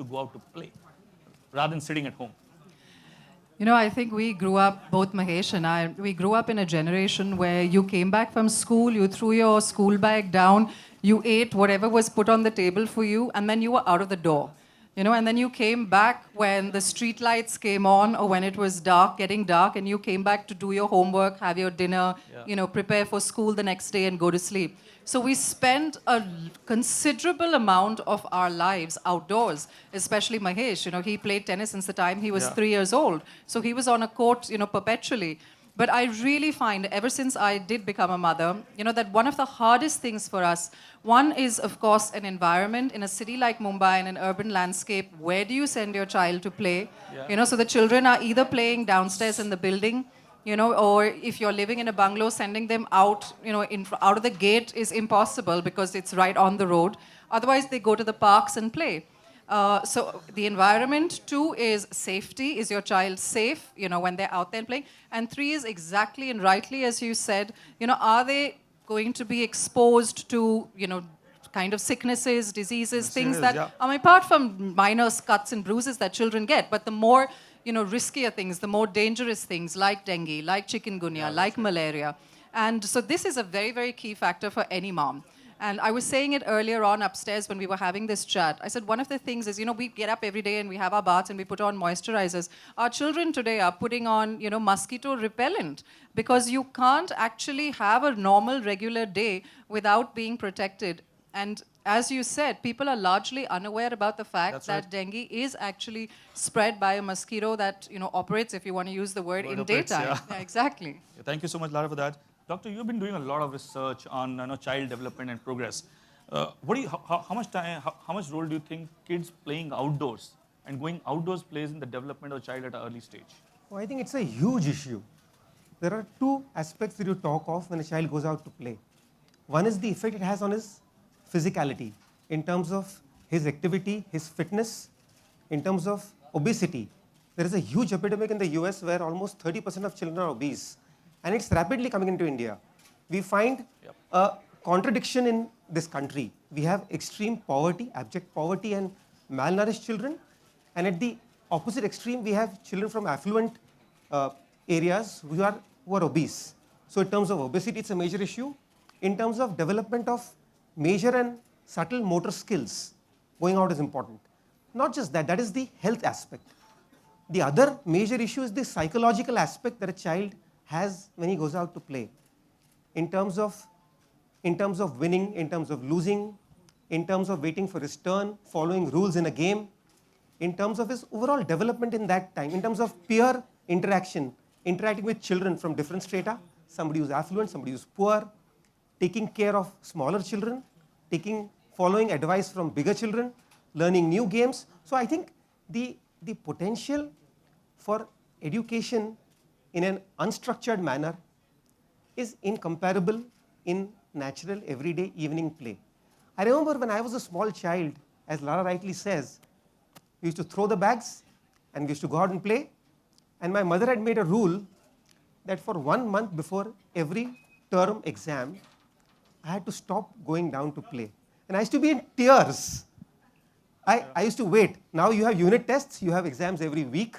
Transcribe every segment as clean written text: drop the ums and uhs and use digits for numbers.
to go out to play rather than sitting at home? You know, I think we grew up, both Mahesh and I, we grew up in a generation where you came back from school, you threw your school bag down, you ate whatever was put on the table for you, and then you were out of the door. You know, and then you came back when the street lights came on or when it was dark, getting dark, and you came back to do your homework, have your dinner, you know, prepare for school the next day and go to sleep. So we spent a considerable amount of our lives outdoors, especially Mahesh. You know, he played tennis since the time he was 3 years old. So he was on a court, you know, perpetually. But I really find, ever since I did become a mother, you know, that one of the hardest things for us, one is, of course, an environment in a city like Mumbai, in an urban landscape. Where do you send your child to play? You know, so the children are either playing downstairs in the building, you know, or if you're living in a bungalow, sending them out, you know, out of the gate is impossible because it's right on the road. Otherwise, they go to the parks and play. So the environment, 2 is safety. Is your child safe, you know, when they're out there playing? And 3 is exactly and rightly, as you said, you know, are they going to be exposed to, you know, kind of sicknesses, diseases, things that, I mean, apart from minor cuts and bruises that children get, but the more, you know, riskier things, the more dangerous things like dengue, like chikungunya, like malaria. And so this is a very, very key factor for any mom. And I was saying it earlier on upstairs when we were having this chat. I said one of the things is, you know, we get up every day and we have our baths and we put on moisturizers. Our children today are putting on, you know, mosquito repellent because you can't actually have a normal, regular day without being protected. And as you said, people are largely unaware about the fact that dengue is actually spread by a mosquito that, you know, operates, if you want to use the word, in daytime. Yeah, exactly. Thank you so much, Lara, for that. Doctor, you've been doing a lot of research on child development and progress. What do you, how much time, how much role do you think kids playing outdoors and going outdoors plays in the development of a child at an early stage? Oh, I think it's a huge issue. There are 2 aspects that you talk of when a child goes out to play. One is the effect it has on his physicality, in terms of his activity, his fitness, in terms of obesity. There is a huge epidemic in the US where almost 30% of children are obese. And it's rapidly coming into India. We find a contradiction in this country. We have extreme poverty, abject poverty and malnourished children. And at the opposite extreme, we have children from affluent areas who are obese. So in terms of obesity, it's a major issue. In terms of development of major and subtle motor skills, going out is important. Not just that, that is the health aspect. The other major issue is the psychological aspect that a child has when he goes out to play, in terms of winning, in terms of losing, in terms of waiting for his turn, following rules in a game, in terms of his overall development in that time, in terms of peer interaction, interacting with children from different strata, somebody who's affluent, somebody who's poor, taking care of smaller children, following advice from bigger children, learning new games. So I think the potential for education in an unstructured manner is incomparable in natural, everyday evening play. I remember when I was a small child, as Lara rightly says, we used to throw the bags and we used to go out and play. And my mother had made a rule that for 1 month before every term exam, I had to stop going down to play. And I used to be in tears. I used to wait. Now you have unit tests, you have exams every week.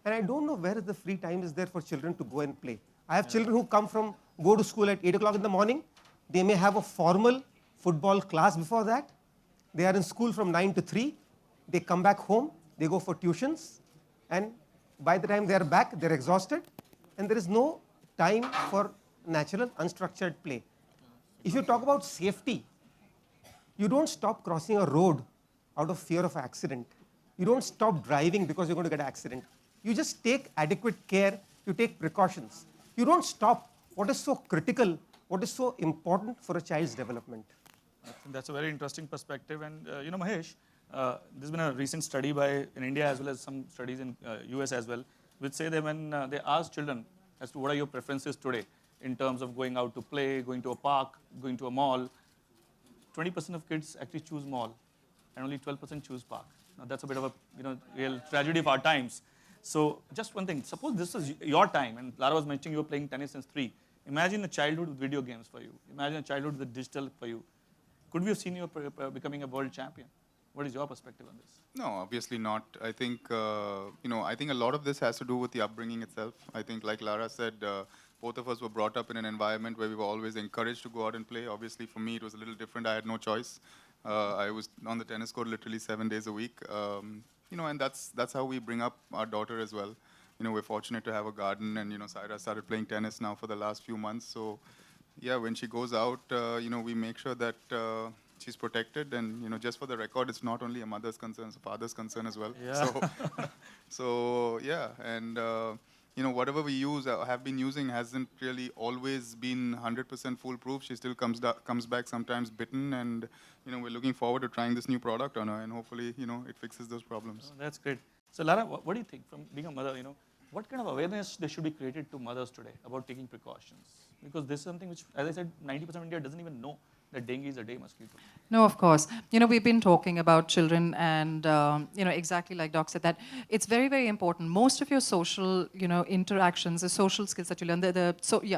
And I don't know where the free time is there for children to go and play. I have children who go to school at 8 o'clock in the morning. They may have a formal football class before that. They are in school from 9 to 3. They come back home. They go for tuitions. And by the time they are back, they're exhausted. And there is no time for natural, unstructured play. If you talk about safety, you don't stop crossing a road out of fear of accident. You don't stop driving because you're going to get an accident. You just take adequate care, you take precautions. You don't stop what is so critical, what is so important for a child's development. I think that's a very interesting perspective. And you know, Mahesh, there's been a recent study in India as well as some studies in US as well, which say that when they ask children as to what are your preferences today in terms of going out to play, going to a park, going to a mall, 20% of kids actually choose mall and only 12% choose park. Now that's a bit of a real tragedy of our times. So just one thing, suppose this is your time, and Lara was mentioning you were playing tennis since 3. Imagine a childhood with video games for you. Imagine a childhood with digital for you. Could we have seen you becoming a world champion? What is your perspective on this? No, obviously not. I think, I think a lot of this has to do with the upbringing itself. I think, like Lara said, both of us were brought up in an environment where we were always encouraged to go out and play. Obviously, for me, it was a little different. I had no choice. I was on the tennis court literally 7 days a week. And that's how we bring up our daughter as well. We're fortunate to have a garden, and, Saira started playing tennis now for the last few months. So, yeah, when she goes out, we make sure that she's protected, and just for the record, it's not only a mother's concern, it's a father's concern as well. Yeah. So yeah, and whatever we use, have been using, hasn't really always been 100% foolproof. She still comes back sometimes bitten, and we're looking forward to trying this new product on her, and hopefully it fixes those problems. Oh, that's great. So Lara, what do you think from being a mother? What kind of awareness there should be created to mothers today about taking precautions? Because this is something which, as I said, 90% of India doesn't even know that dengue is a day mosquito. No, of course. We've been talking about children, and exactly like Doc said, that it's very, very important. Most of your social, interactions, the social skills that you learn, the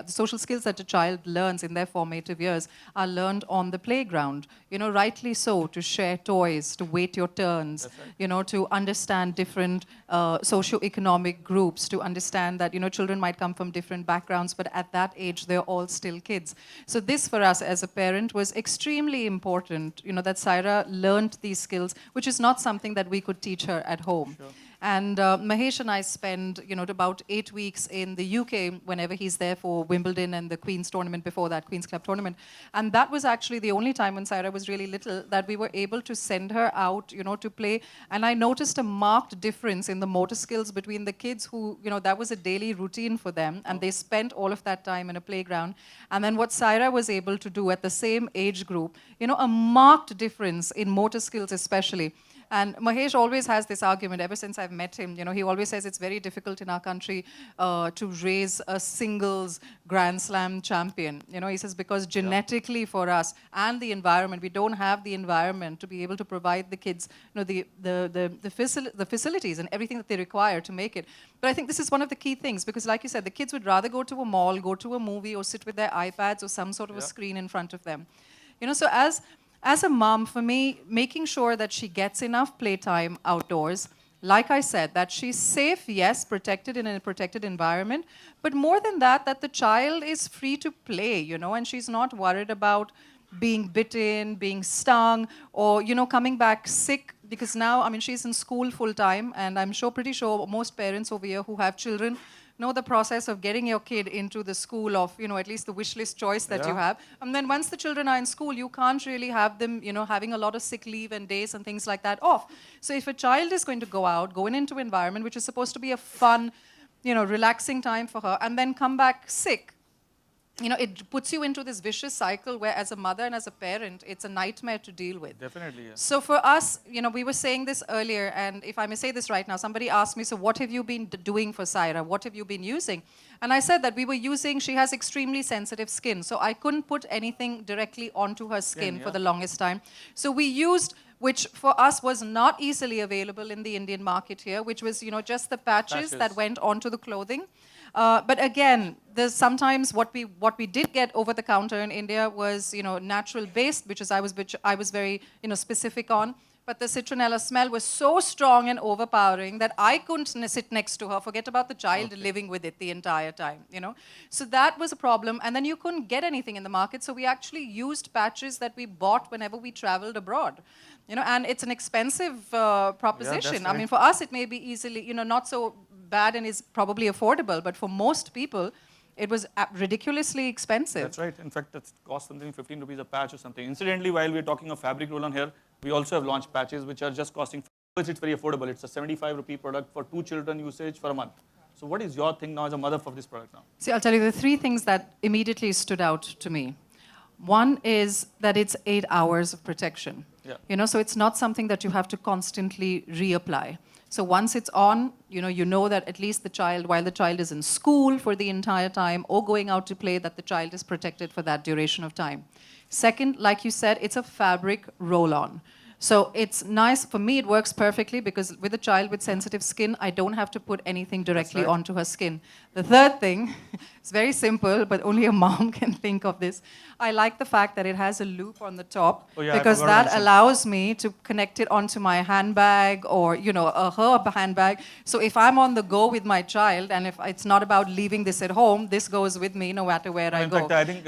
social skills that a child learns in their formative years are learned on the playground. Rightly so, to share toys, to wait your turns, right. To understand different socio-economic groups, to understand that children might come from different backgrounds, but at that age they're all still kids. So this, for us as a parent, was extremely important, that Saira learned these skills, which is not something that we could teach her at home. Sure. And Mahesh and I spend, about 8 weeks in the UK whenever he's there for Wimbledon and the Queen's tournament before that, Queen's Club tournament. And that was actually the only time when Saira was really little that we were able to send her out, to play. And I noticed a marked difference in the motor skills between the kids who, that was a daily routine for them. And they spent all of that time in a playground. And then what Saira was able to do at the same age group, a marked difference in motor skills especially. And Mahesh always has this argument, ever since I've met him, he always says it's very difficult in our country to raise a singles Grand Slam champion. He says because genetically for us and the environment, we don't have the environment to be able to provide the kids the facilities and everything that they require to make it. But I think this is one of the key things, because like you said, the kids would rather go to a mall, go to a movie, or sit with their iPads or some sort of a screen in front of them. So as a mom, for me, making sure that she gets enough playtime outdoors, like I said, that she's safe, yes, protected in a protected environment, but more than that, that the child is free to play, and she's not worried about being bitten, being stung, or, coming back sick, because now, she's in school full time, and I'm pretty sure most parents over here who have children know the process of getting your kid into the school of, at least the wish list choice that you have. And then once the children are in school, you can't really have them, having a lot of sick leave and days and things like that off. So if a child is going to go out, go into an environment which is supposed to be a fun, relaxing time for her, and then come back sick, it puts you into this vicious cycle where as a mother and as a parent, it's a nightmare to deal with. Definitely, yeah. So for us, we were saying this earlier, and if I may say this right now, somebody asked me, so what have you been doing for Saira? What have you been using? And I said that we were using, she has extremely sensitive skin, so I couldn't put anything directly onto her skin for the longest time. So we used, which for us was not easily available in the Indian market here, which was, just the patches that went onto the clothing. But again, there's sometimes what we did get over the counter in India was, natural based, which I was very, specific on. But the citronella smell was so strong and overpowering that I couldn't sit next to her, forget about the child living with it the entire time, So that was a problem. And then you couldn't get anything in the market. So we actually used patches that we bought whenever we traveled abroad. And it's an expensive proposition. Right. For us, it may be easily, not so bad and is probably affordable, but for most people, it was ridiculously expensive. That's right. In fact, it costs something 15 rupees a patch or something. Incidentally, while we're talking of fabric roll-on here, we also have launched patches which are just costing, it's very affordable. It's a 75 rupee product for 2 children usage for a month. So what is your thing now as a mother for this product now? See, I'll tell you the 3 things that immediately stood out to me. One is that it's 8 hours of protection. Yeah. So it's not something that you have to constantly reapply. So once it's on, you know that at least the child, while the child is in school for the entire time or going out to play, that the child is protected for that duration of time. Second, like you said, it's a fabric roll-on. So it's nice, for me it works perfectly because with a child with sensitive skin, I don't have to put anything directly onto her skin. The third thing, it's very simple, but only a mom can think of this. I like the fact that it has a loop on the top because that allows me to connect it onto my handbag or, you know, her handbag. So if I'm on the go with my child and if it's not about leaving this at home, this goes with me no matter where I go. In fact, I think,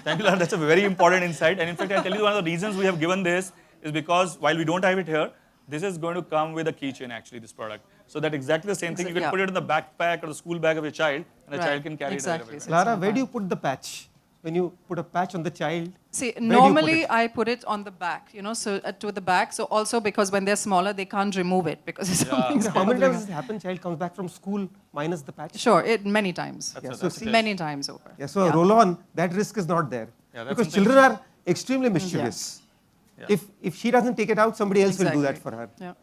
thank you, Lara, that's a very important insight. And in fact, I'll tell you one of the reasons we have given this is because while we don't have it here, this is going to come with a keychain actually, this product. So that exactly the same thing, you can put it in the backpack or the school bag of your child and the child can carry it everywhere. Lara, where do you put the patch? When you put a patch on the child? See, normally I put it on the back, you know, so to the back. So also because when they're smaller, they can't remove it because it's something. How many times does it happen? Child comes back from school minus the patch? Sure, many times. Many times over. Yeah, so roll-on, that risk is not there. Because children are extremely mischievous. If she doesn't take it out, somebody else will do that for her. Yeah.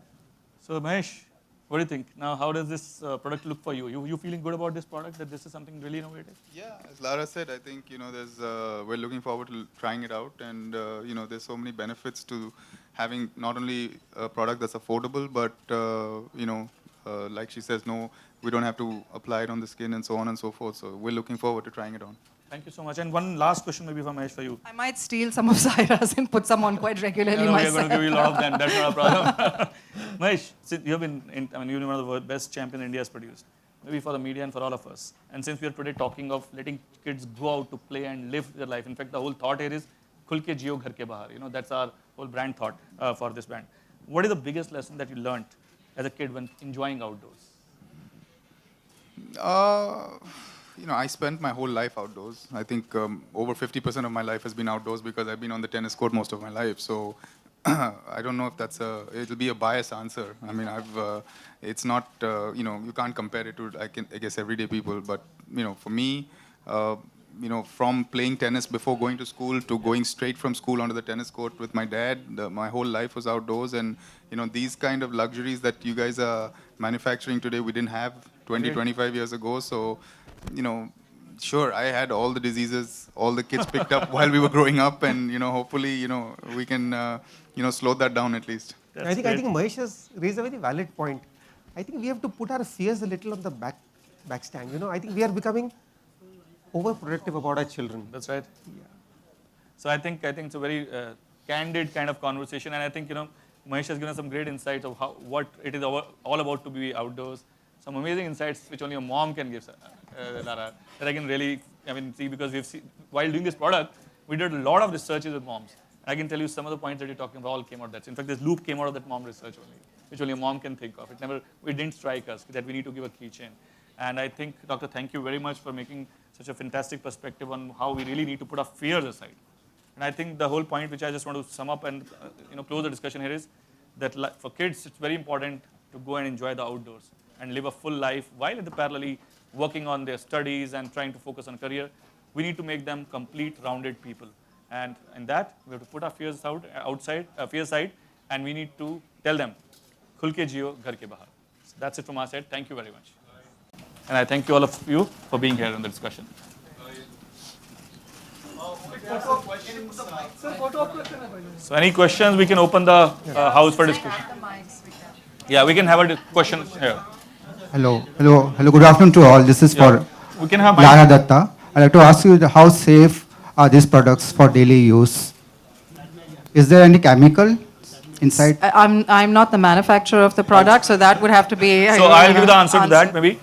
So Mahesh, what do you think? Now, how does this product look for you? You feeling good about this product, that this is something really innovative? Yeah, as Lara said, I think, you know, we're looking forward to trying it out, and, you know, there's so many benefits to having not only a product that's affordable, but, you know, like she says, no, we don't have to apply it on the skin and so on and so forth. So we're looking forward to trying it on. Thank you so much. And one last question maybe for Mahesh for you. I might steal some of Zaira's and put some on quite regularly myself. We're going to give you a lot of them. That's not a problem. Mahesh, you have been, you're one of the best champions India has produced. Maybe for the media and for all of us. And since we are today talking of letting kids go out to play and live their life. In fact, the whole thought here is, khul ke jiyo ghar ke bahar. You know, that's our whole brand thought for this brand. What is the biggest lesson that you learned as a kid when enjoying outdoors? You know, I spent my whole life outdoors. I think over 50% of my life has been outdoors because I've been on the tennis court most of my life. So I don't know if it'll be a biased answer. I mean, it's not, you know, you can't compare it to, I guess, everyday people. But, you know, for me, you know, from playing tennis before going to school to going straight from school onto the tennis court with my dad, my whole life was outdoors. And, you know, these kind of luxuries that you guys are manufacturing today, we didn't have 20, 25 years ago. So, you know, sure, I had all the diseases, all the kids picked up while we were growing up, and, you know, hopefully, you know, we can, you know, slow that down at least. I think Mahesh has raised a very valid point. I think we have to put our fears a little on the back stand. You know, I think we are becoming overprotective about our children. That's right. Yeah. So I think it's a very candid kind of conversation, and I think, you know, Mahesh has given us some great insights of what it is all about to be outdoors. Some amazing insights which only a mom can give, Lara, that I can really, see, because we've seen, while doing this product, we did a lot of researches with moms. And I can tell you some of the points that you're talking about all came out that. In fact, this loop came out of that mom research only, which only a mom can think of. It didn't strike us that we need to give a keychain. And I think, Doctor, thank you very much for making such a fantastic perspective on how we really need to put our fears aside. And I think the whole point which I just want to sum up and close the discussion here is that for kids, it's very important to go and enjoy the outdoors and live a full life while parallelly working on their studies and trying to focus on career. We need to make them complete, rounded people. And in that, we have to put our fears aside, and we need to tell them, khul ke jiyo, ghar ke bahar. So that's it from our side. Thank you very much. And I thank you all of you for being here in the discussion. So any questions, we can open the house for discussion. Yeah, we can have a question here. Hello, good afternoon to all. This is for we can have Lara Dutta. I'd like to ask you how safe are these products for daily use? Is there any chemical inside? I'm not the manufacturer of the product, so that would have to be... So I'll give you the answer to that maybe.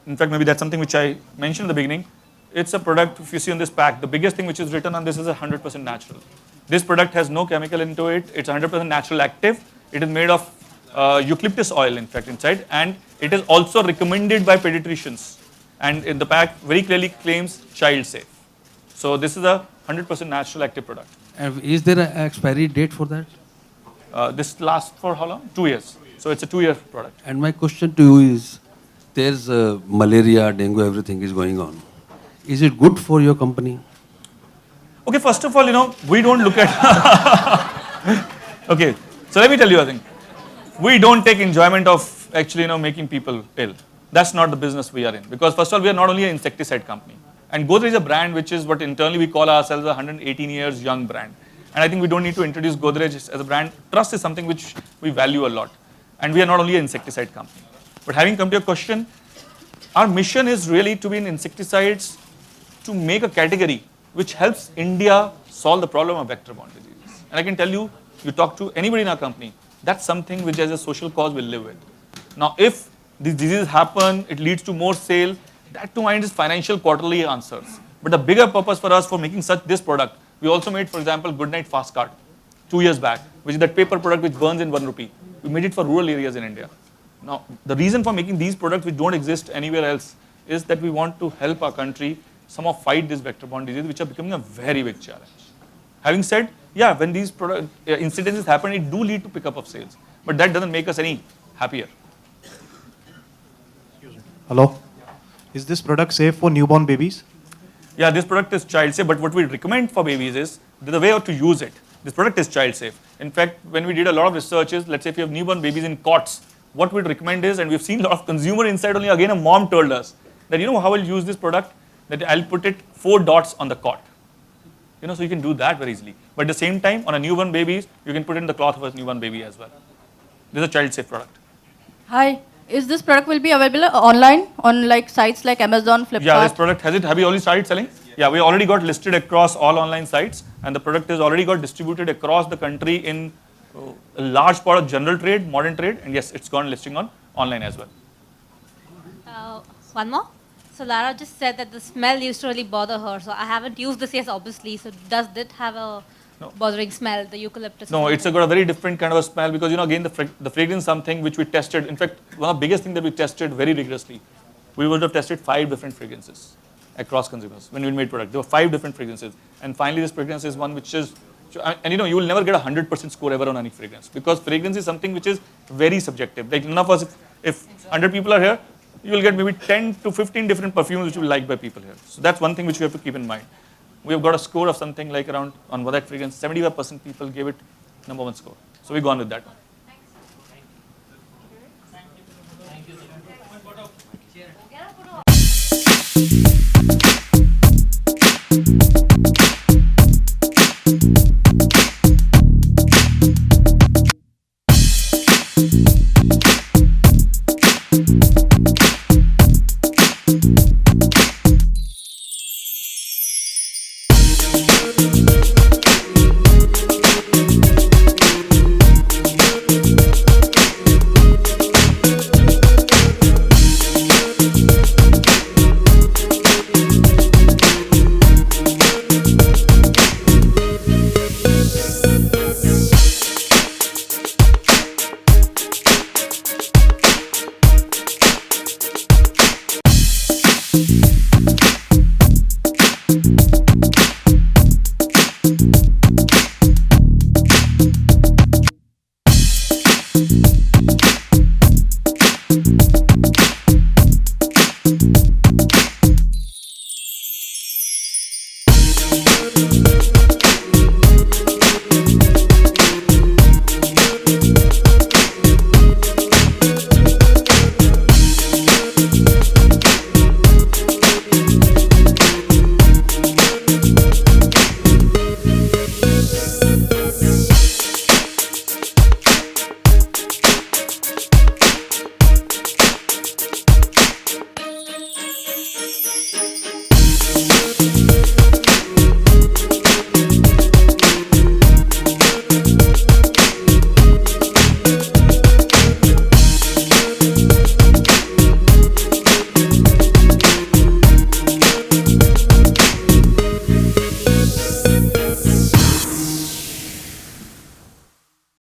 In fact, maybe that's something which I mentioned in the beginning. It's a product, if you see on this pack, the biggest thing which is written on this is 100% natural. This product has no chemical into it. It's 100% natural active. It is made of eucalyptus oil, in fact, inside, and it is also recommended by pediatricians. And in the pack, very clearly claims child safe. So this is a 100% natural active product. And is there an expiry date for that? This lasts for how long? 2 years. So it's a 2-year product. And my question to you is, there's malaria, dengue, everything is going on. Is it good for your company? Okay, first of all, we don't look at... Okay, so let me tell you a thing. We don't take enjoyment of actually, making people ill. That's not the business we are in. Because first of all, we are not only an insecticide company. And Godrej is a brand which is what internally we call ourselves a 118 years young brand. And I think we don't need to introduce Godrej as a brand. Trust is something which we value a lot. And we are not only an insecticide company. But having come to your question, our mission is really to be in insecticides to make a category which helps India solve the problem of vector-borne diseases. And I can tell you, you talk to anybody in our company, that's something which as a social cause we'll live with. Now, if these diseases happen, it leads to more sale, that to mind is financial quarterly answers. But the bigger purpose for us for making this product, we also made, for example, Goodnight Fast Card 2 years back, which is that paper product which burns in 1 rupee. We made it for rural areas in India. Now, the reason for making these products which don't exist anywhere else is that we want to help our country somehow fight this vector-borne disease, which are becoming a very big challenge. Having said, yeah, when these incidences happen, it do lead to pickup of sales. But that doesn't make us any happier. Hello? Is this product safe for newborn babies? Yeah, this product is child safe, but what we recommend for babies is the way to use it. This product is child safe. In fact, when we did a lot of researches, let's say if you have newborn babies in cots, what we'd recommend is, and we've seen a lot of consumer insight only, again a mom told us that, you know how I'll use this product? That I'll put it 4 dots on the cot. You know, so you can do that very easily. But at the same time, on a newborn baby, you can put it in the cloth of a newborn baby as well. This is a child safe product. Hi. Is this product will be available online on like sites like Amazon, Flipkart? Yeah, this product has it. Have you already started selling? Yeah, we already got listed across all online sites, and the product is already got distributed across the country in a large part of general trade, modern trade, and yes, it's gone listing on online as well. One more. So Lara just said that the smell used to really bother her. So I haven't used this yet, obviously. So does it have a bothering smell, the eucalyptus? No, it's got a very different kind of a smell because, you know, again, the fragrance is something which we tested. In fact, one of the biggest things that we tested very rigorously, we would have tested 5 different fragrances across consumers when we made product. There were 5 different fragrances. And finally, this fragrance is one which is, and you know, you will never get a 100% score ever on any fragrance because fragrance is something which is very subjective. Like none of us, if 100 people are here, you will get maybe 10 to 15 different perfumes which will be liked by people here. So that's one thing which we have to keep in mind. We have got a score of something like around, on that fragrance, 75% people gave it #1 score. So we've gone with that one.